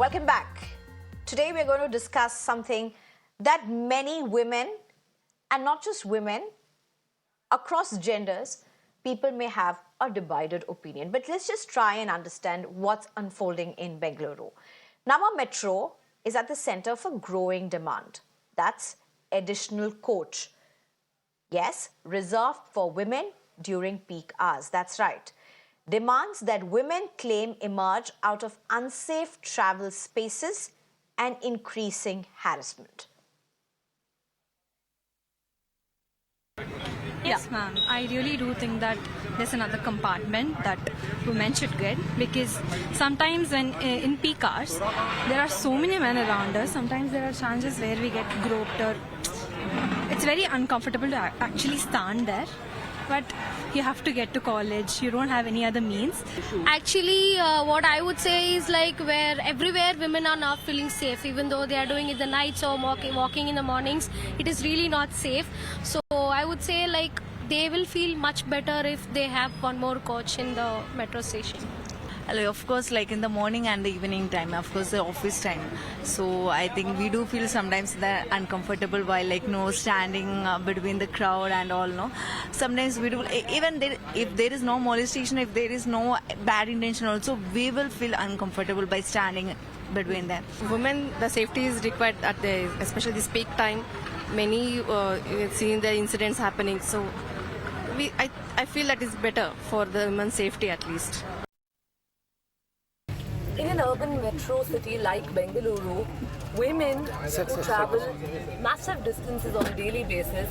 Welcome back. Today we're going to discuss something that many women, and not just women, across genders, people may have a divided opinion. But let's just try and understand what's unfolding in Bengaluru. Nama Metro is at the center of a growing demand. That's additional coach. Yes, reserved for women during peak hours. That's right. Demands that women claim emerge out of unsafe travel spaces and increasing harassment. Yes, ma'am. I really do think that there's another compartment that women should get, because sometimes when in peak hours, there are so many men around us. Sometimes there are chances where we get groped, or it's very uncomfortable to actually stand there. But you have to get to college. You don't have any other means. Actually, what I would say is like where everywhere women are not feeling safe, even though they are doing it the nights or walking in the mornings, it is really not safe. So I would say like they will feel much better if they have one more coach in the metro station. Of course, like in the morning and the evening time, of course, the office time. So I think we do feel sometimes that uncomfortable while standing between the crowd and all. No, sometimes we do. Even if there is no molestation, if there is no bad intention, also we will feel uncomfortable by standing between them. Women, the safety is required at especially this peak time. Many seeing the incidents happening. So I feel that is better for the women's safety at least. In an urban metro city like Bengaluru, women who travel massive distances on a daily basis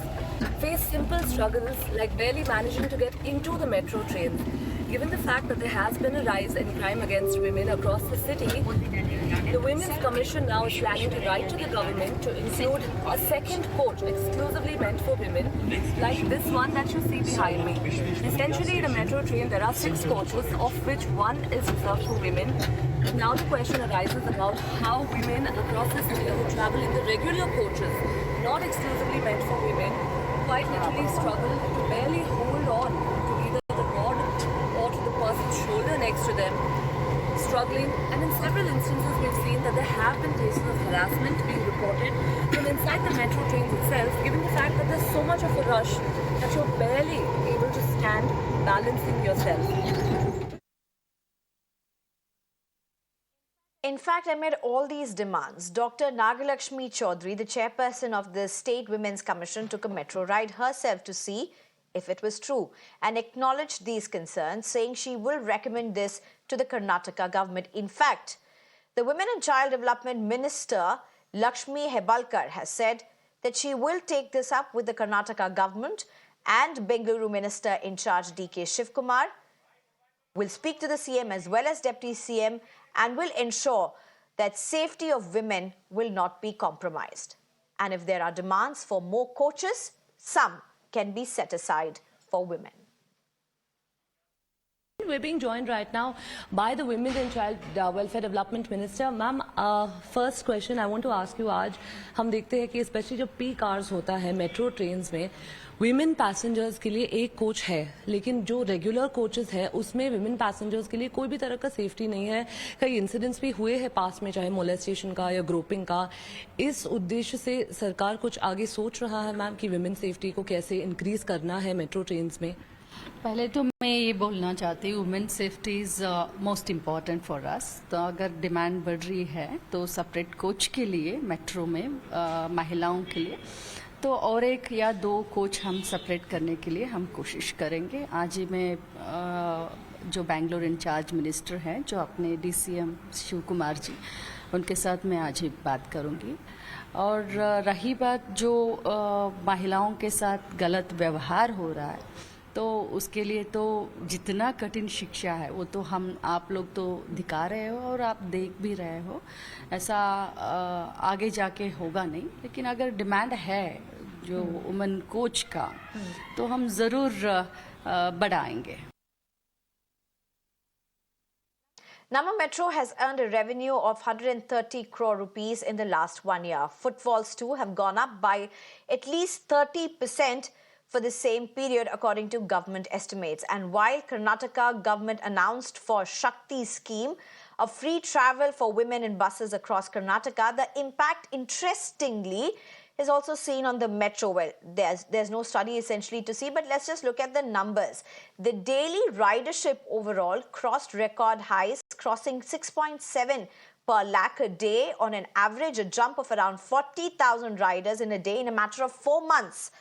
face simple struggles like barely managing to get into the metro trains. Given the fact that there has been a rise in crime against women across the city, the Women's Commission now is planning to write to the government to include a second coach exclusively meant for women, like this one that you see behind me. Essentially, in a metro train, there are 6 coaches, of which one is reserved for women. Now the question arises about how women across the city who travel in the regular coaches, not exclusively meant for women, quite literally struggle to barely hold on to either the rod or to the person's shoulder next to them, struggling. And in several instances we've seen that there have been cases of harassment being reported from inside the metro trains itself, given the fact that there's so much of a rush that you're barely able to stand balancing yourself. In fact, amid all these demands, Dr. Nagalakshmi Chaudhary, the chairperson of the State Women's Commission, took a metro ride herself to see if it was true and acknowledged these concerns, saying she will recommend this to the Karnataka government. In fact, the Women and Child Development Minister, Lakshmi Hebalkar, has said that she will take this up with the Karnataka government, and Bengaluru Minister in charge, D.K. Shivkumar, will speak to the CM as well as Deputy CM and will ensure that safety of women will not be compromised. And if there are demands for more coaches, some can be set aside for women. We're being joined right now by the Women and Child Welfare Development Minister. Ma'am, first question I want to ask you, आज हम देखते हैं कि specially जब peak hours होता है metro trains में women passengers के लिए एक कोच है, लेकिन जो रेगुलर कोचेस है उसमें विमेन पैसेंजर्स के लिए कोई भी तरह का सेफ्टी नहीं है. कई इंसिडेंट्स भी हुए हैं पास में, चाहे मोलेस्टेशन का या ग्रोपिंग का. इस उद्देश्य से सरकार कुछ आगे सोच रहा है मैम कि विमेन सेफ्टी को कैसे इंक्रीज करना है मेट्रो ट्रेन्स में? पहले तो मैं ये बोलना चाहती हूँ, women safety is most important for us. तो अगर डिमांड बढ़ रही है तो सेपरेट कोच के लिए मेट्रो में महिलाओं के लिए तो और 1 या 2 कोच हम सेपरेट करने के लिए हम कोशिश करेंगे. आज ही मैं जो बेंगलोर इंचार्ज मिनिस्टर हैं, जो अपने DCM शिव कुमार जी, उनके साथ मैं आज ही बात करूँगी. और रही बात जो महिलाओं के साथ गलत व्यवहार हो रहा है, तो उसके लिए तो जितना कठिन शिक्षा है वो तो हम आप लोग तो दिखा रहे हो और आप देख भी रहे हो. ऐसा आगे जाके होगा नहीं, लेकिन अगर डिमांड है जो वुमेन कोच का तो हम ज़रूर बढ़ाएंगे. Nama Metro has earned a revenue of 130 crore rupees in the last 1 year. Footfalls too have gone up by at least 30% for the same period, according to government estimates. And while Karnataka government announced for Shakti scheme, of free travel for women in buses across Karnataka. The impact, interestingly, is also seen on the metro. Well, there's no study essentially to see, but let's just look at the numbers. The daily ridership overall crossed record highs, crossing 6.7 per lakh a day on an average, a jump of around 40,000 riders in a day in a matter of 4 months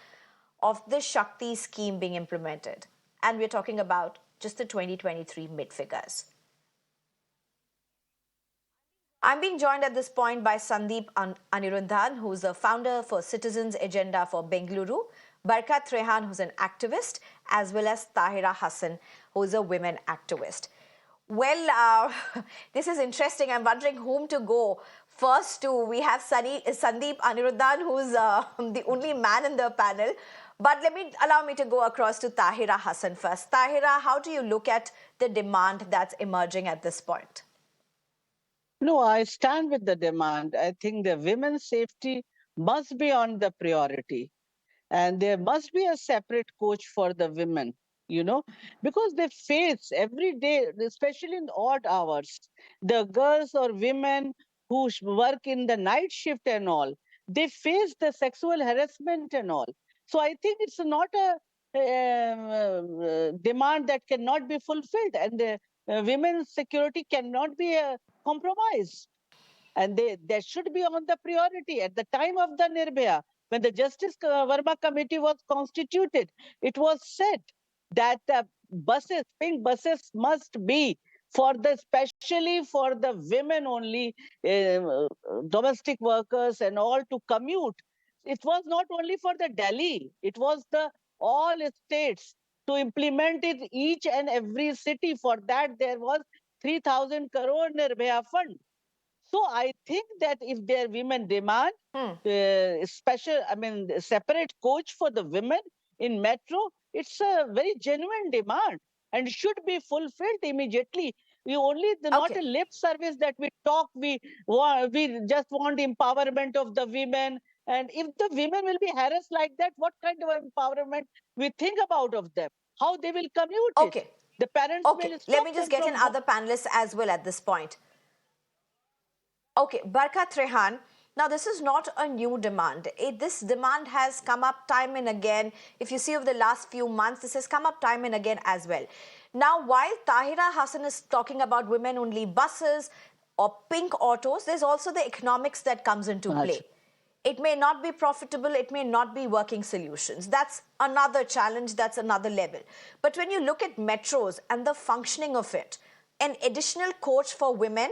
of the Shakti scheme being implemented. And we're talking about just the 2023 mid figures. I'm being joined at this point by Sandeep Aniruddhan, who's the founder for Citizens Agenda for Bengaluru, Barkha Trehan, who's an activist, as well as Tahira Hasan, who's a women activist. Well, this is interesting. I'm wondering whom to go first to. We have Sandeep Aniruddhan, who's the only man in the panel. But allow me to go across to Tahira Hasan first. Tahira, how do you look at the demand that's emerging at this point? No, I stand with the demand. I think the women's safety must be on the priority. And there must be a separate coach for the women, because they face every day, especially in odd hours, the girls or women who work in the night shift and all, they face the sexual harassment and all. So I think it's not a demand that cannot be fulfilled, and the women's security cannot be compromised. And that should be on the priority. At the time of the Nirbhaya, when the Justice Verma Committee was constituted, it was said that pink buses must be especially for the women only, domestic workers and all to commute. It was not only for the Delhi, it was the all states to implement it each and every city. For that, there was 3,000 crore Nirbhaya fund. So I think that if their women demand separate coach for the women in metro, it's a very genuine demand and should be fulfilled immediately. We only not a lip service that we talk. We just want empowerment of the women. And if the women will be harassed like that, what kind of empowerment we think about of them? How they will commute it? The parents will stop. Let me just get in other panelists as well at this point. Okay, Barkha Trehan. Now, this is not a new demand. This demand has come up time and again. If you see over the last few months, this has come up time and again as well. Now, while Tahira Hasan is talking about women-only buses or pink autos, there's also the economics that comes into play. It may not be profitable. It may not be working solutions. That's another challenge. That's another level. But when you look at metros and the functioning of it, an additional coach for women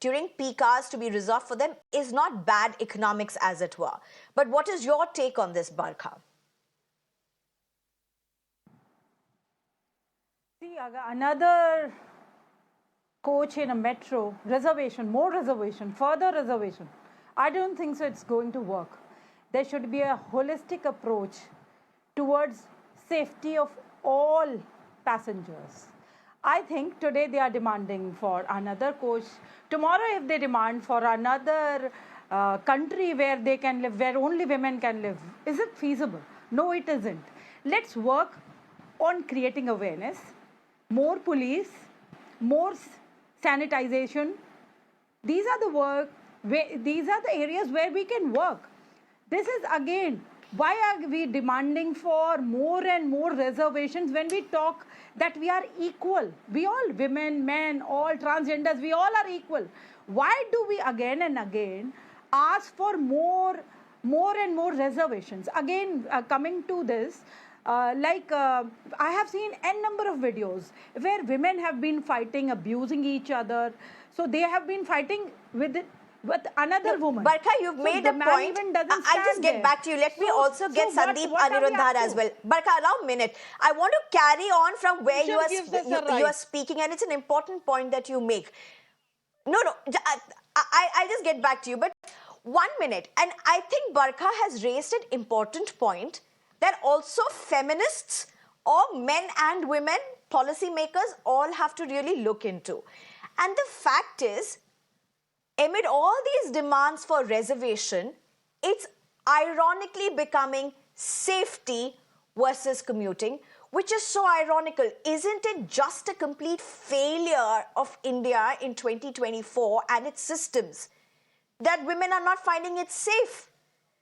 during peak hours to be reserved for them is not bad economics, as it were. But what is your take on this, Barkha? See, another coach in a metro, more reservation, further reservation. I don't think so it's going to work. There should be a holistic approach towards safety of all passengers. I think today they are demanding for another coach. Tomorrow, if they demand for another country where they can live, where only women can live, is it feasible? No, it isn't. Let's work on creating awareness, more police, more sanitization. These are the areas where we can work. This is again, why are we demanding for more and more reservations when we talk that we are equal? We all, women, men, all transgenders, we all are equal. Why do we again and again ask for more and more reservations? Again, coming to this, I have seen n number of videos where women have been fighting, abusing each other. So they have been fighting with another woman. Barkha, you've made a point. I'll just get back to you. Let me also get Sandeep Aniruddhan as well. Barkha, allow a minute. I want to carry on from where you are speaking, and it's an important point that you make. No, I'll just get back to you. But 1 minute. And I think Barkha has raised an important point that also feminists or men and women, policymakers, all have to really look into. And the fact is, amid all these demands for reservation, it's ironically becoming safety versus commuting, which is so ironical. Isn't it just a complete failure of India in 2024 and its systems that women are not finding it safe?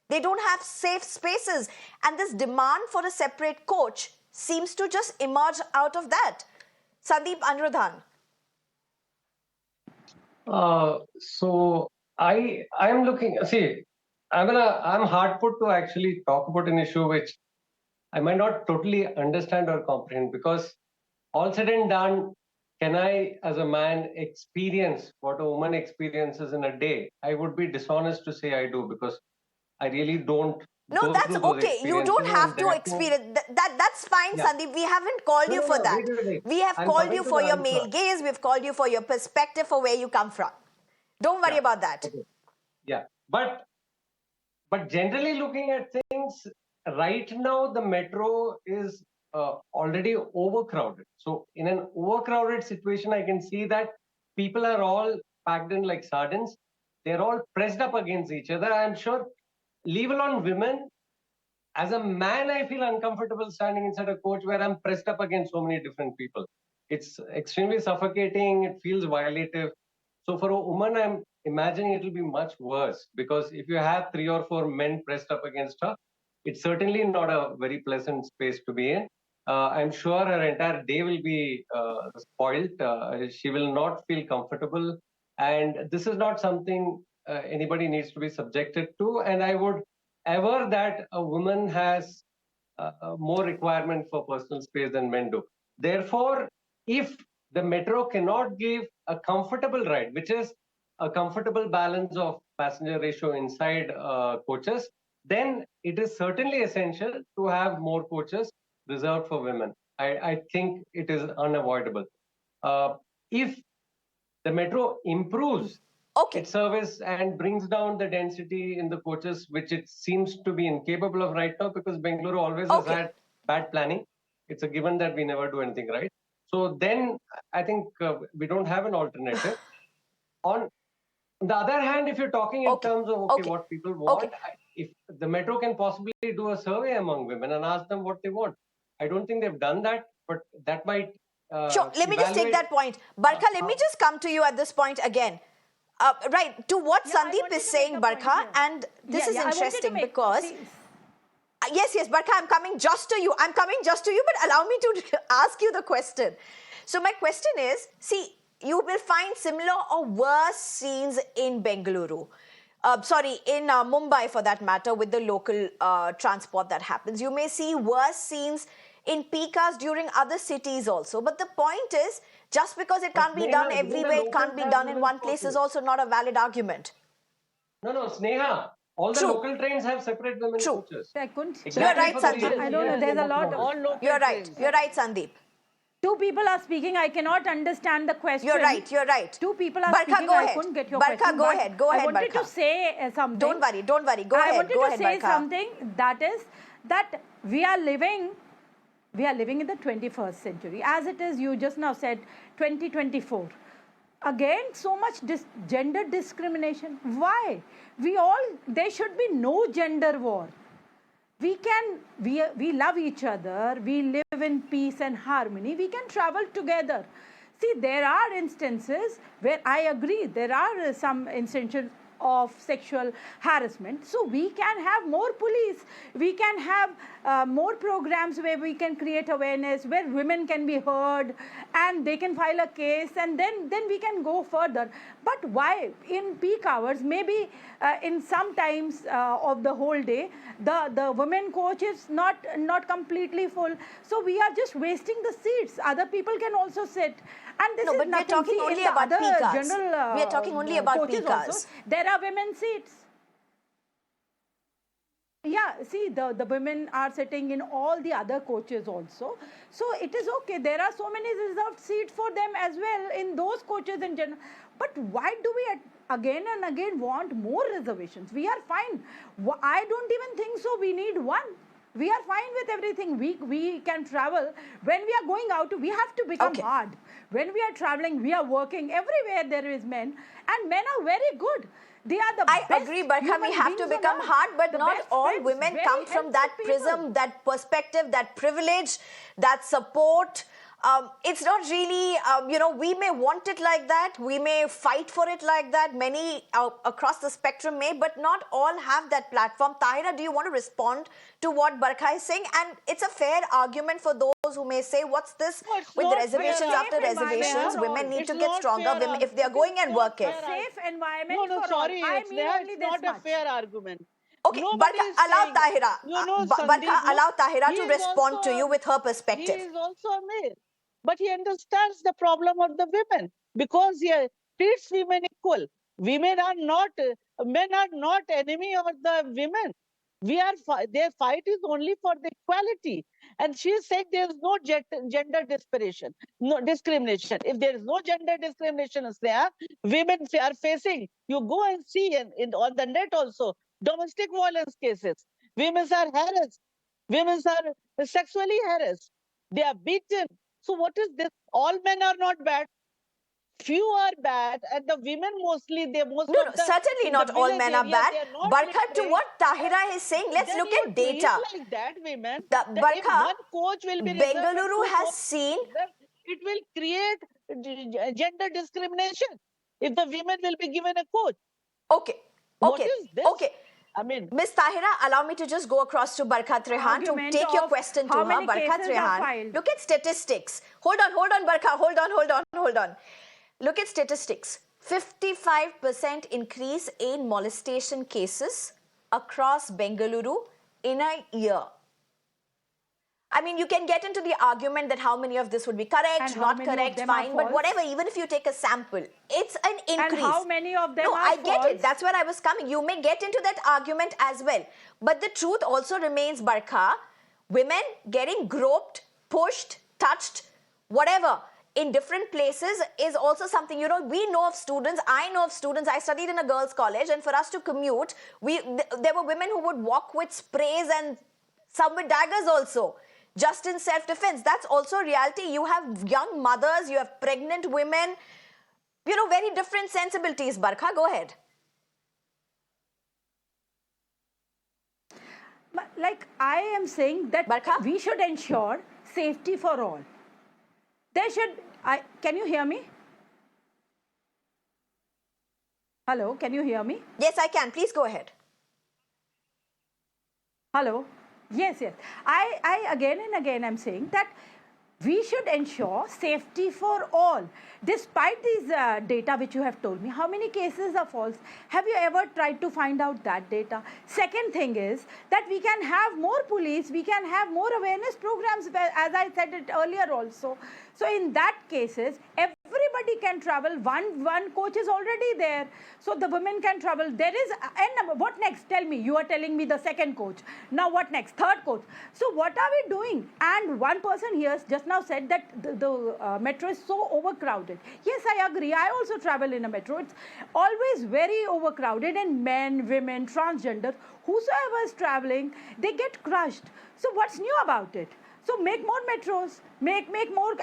They don't have safe spaces. And this demand for a separate coach seems to just emerge out of that. Sandeep Anuradhan. So I'm looking. See, I'm hard put to actually talk about an issue which I might not totally understand or comprehend, because all said and done, can I, as a man, experience what a woman experiences in a day? I would be dishonest to say I do, because I really don't No, go that's through those okay. You don't experiences, have and to therefore, experience that's fine, yeah. Sandeep. We haven't called No, you no, for no. that. Wait. We have I'm called coming you to for the your answer. male gaze. We've called you for your perspective, for where you come from. Don't worry Yeah. about that. Okay. Yeah, but generally looking at things, right now the metro is already overcrowded. So in an overcrowded situation, I can see that people are all packed in like sardines. They're all pressed up against each other. I'm sure, leave alone women, as a man, I feel uncomfortable standing inside a coach where I'm pressed up against so many different people. It's extremely suffocating. It feels violative. So for a woman, I'm imagining it will be much worse, because if you have 3 or 4 men pressed up against her, it's certainly not a very pleasant space to be in. I'm sure her entire day will be spoiled. She will not feel comfortable. And this is not something anybody needs to be subjected to. And I would ever that a woman has more requirement for personal space than men do. Therefore, if the metro cannot give a comfortable ride, which is a comfortable balance of passenger ratio inside coaches, then it is certainly essential to have more coaches reserved for women. I think it is unavoidable. If the metro improves its service and brings down the density in the coaches, which it seems to be incapable of right now, because Bengaluru always has had bad planning. It's a given that we never do anything right. So then I think we don't have an alternative. On the other hand, if you're talking in terms of what people want, if the metro can possibly do a survey among women and ask them what they want. I don't think they've done that, but that might Sure, let me just take that point. Barkha, let me just come to you at this point again. Right, to what Sandeep is saying, Barkha, and this is interesting because... Yes, Barkha, I'm coming just to you. But allow me to ask you the question. So my question is, see, you will find similar or worse scenes in Bengaluru. In Mumbai for that matter, with the local transport that happens. You may see worse scenes in peak hours during other cities also. But the point is, just because it can't be done everywhere, it can't be done in one place is also not a valid argument. No, Sneha. All the local trains have separate women coaches. Exactly. You're right, Sandeep. I don't know. There's a lot of... You're right, Sandeep. Two people are speaking. I cannot understand the question. You're right. Two people are Barkha, speaking. go I ahead. couldn't get your Barkha, question. Go ahead, I wanted Barkha. to say something. Don't worry. Go ahead. I wanted to say Barkha. something, that is that we are living in the 21st century. As it is, you just now said 2024. Again, so much gender discrimination. Why? There should be no gender war. We love each other, we live in peace and harmony, we can travel together. See, there are instances where I agree, there are some instances of sexual harassment. So we can have more police, we can have more programs where we can create awareness, where women can be heard and they can file a case, and then we can go further. But why in peak hours, maybe in some times of the whole day, the women coach is not completely full, so we are just wasting the seats. Other people can also sit. And this is we're talking only about peak hours. We are talking only about peak hours. There are women seats. Yeah, see, the women are sitting in all the other coaches also. So it is okay. There are so many reserved seats for them as well in those coaches in general. But why do we again and again want more reservations? We are fine. I don't even think so. We need one. We are fine with everything. We can travel. When we are going out, we have to become hard. When we are traveling, we are working. Everywhere there is men, and men are very good. They are the I best agree, Barkha, we human have to beings on become earth. hard, but The not best all friends, women very come from that helpful people. prism, that perspective, that privilege, that support. It's not really, we may want it like that, we may fight for it like that, many across the spectrum may, but not all have that platform. Tahira, do you want to respond to what Barkha is saying? And it's a fair argument for those who may say, what's this No, it's with the not fair reservations after Safe environment reservations? for Women all. need It's to get not stronger fair. women if they're It going is and not working. fair. Safe environment No, no, for sorry, all. I mean Sneha, only it's this not a much. fair argument. Okay, Nobody Barkha, is allow saying, Tahira. Sandeep, Barkha, allow Tahira he to is respond to you with her he perspective. is also a male, but he understands the problem of the women because he treats women equal. Women are not, men are not enemy of the women. Their fight is only for the equality. And she is saying there is no gender discrimination. No discrimination. If there is no gender discrimination, Sneha, women are facing. You go and see on the net also domestic violence cases. Women are harassed. Women are sexually harassed. They are beaten. So what is this? All men are not bad. Few are bad, and the women mostly. They most No, of no, the certainly in the not all village men are areas bad. they are not Barkha, to literate. what Tahira is saying, let's Then look you at treat data. like that women. If Barkha, one coach will be reserved and Bengaluru two has coaches seen. it will create gender discrimination. If the women will be given a coach. Okay, What okay, is this? okay. I mean, Miss Tahira, allow me to just go across to Barkha Trehan to Argument take your of question to how her. many Barkha cases are Trehan, filed. look at statistics. Hold on, Barkha. Hold on. Look at statistics. 55% increase in molestation cases across Bengaluru in a year. I mean, you can get into the argument that how many of this would be correct, And how not many of correct, them are fine, but false? whatever, even if you take a sample, it's an increase. And how many of them no, are I get false? it. That's where I was coming. You may get into that argument as well. But the truth also remains, Barkha, women getting groped, pushed, touched, whatever, in different places is also something, we know of students, I know of students, I studied in a girls' college, and for us to commute, there were women who would walk with sprays and some with daggers also, just in self-defense. That's also reality. You have young mothers, you have pregnant women, very different sensibilities. Barkha, go ahead. But like I am saying that Barkha? we should ensure safety for all. There should, can you hear me? Hello, can you hear me? Yes, I can. Please go ahead. Hello? Yes. I again and again I'm saying that we should ensure safety for all. Despite these data which you have told me, how many cases are false? Have you ever tried to find out that data? Second thing is that we can have more police, we can have more awareness programs, as I said it earlier also. So in that cases, everybody can travel. One coach is already there. So the women can travel. There is, and what next? Tell me. You are telling me the second coach. Now what next? Third coach. So what are we doing? And one person here just now said that the metro is so overcrowded. Yes, I agree. I also travel in a metro. It's always very overcrowded, and men, women, transgender, whosoever is traveling, they get crushed. So what's new about it? So make more metros,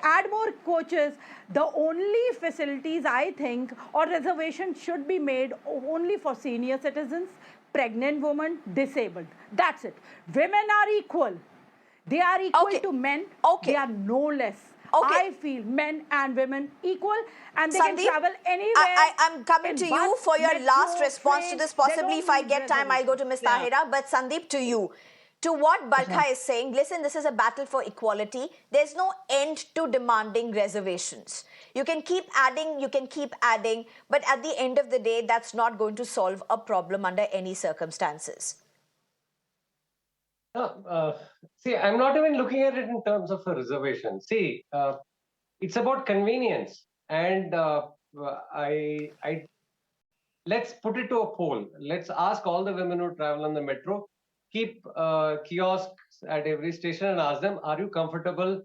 add more coaches. The only facilities I think or reservations should be made only for senior citizens, pregnant women, disabled. That's it. Women are equal. They are equal to men. They are no less. I feel men and women equal, and they Sandeep, can travel anywhere. I'm coming to you for your last response to this. Possibly, if I get time, I'll go to Ms. Tahira. But Sandeep, to you. To what Barkha is saying, listen, this is a battle for equality. There's no end to demanding reservations. You can keep adding, but at the end of the day, that's not going to solve a problem under any circumstances. See, I'm not even looking at it in terms of a reservation. See, it's about convenience. And let's put it to a poll. Let's ask all the women who travel on the metro, keep kiosks at every station and ask them, are you comfortable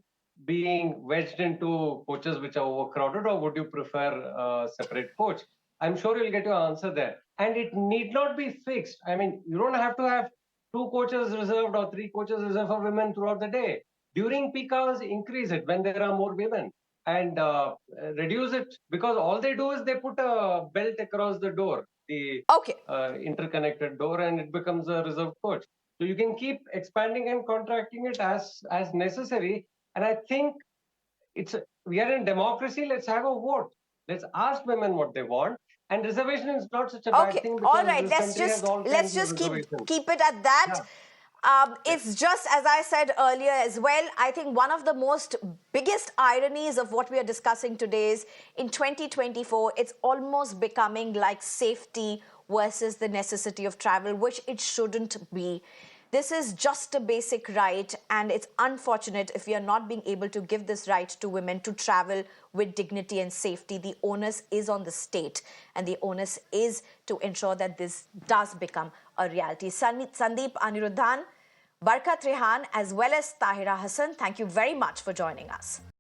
being wedged into coaches which are overcrowded, or would you prefer a separate coach? I'm sure you'll get your answer there. And it need not be fixed. I mean, you don't have to have 2 coaches reserved or 3 coaches reserved for women throughout the day. During peak hours, increase it when there are more women, and reduce it, because all they do is they put a belt across the door, the Okay. interconnected door, and it becomes a reserved coach. So you can keep expanding and contracting it as necessary. And I think we are in democracy. Let's have a vote. Let's ask women what they want. And reservation is not such a bad Okay, thing, all because right. this country has all Let's kinds of just reservations. keep it at that. Yeah. It's just as I said earlier as well. I think one of the most biggest ironies of what we are discussing today is in 2024, it's almost becoming like safety versus the necessity of travel, which it shouldn't be. This is just a basic right, and it's unfortunate if we are not being able to give this right to women to travel with dignity and safety. The onus is on the state, and the onus is to ensure that this does become a reality. Sandeep Aniruddhan, Barkha Trehan, as well as Tahira Hasan, thank you very much for joining us.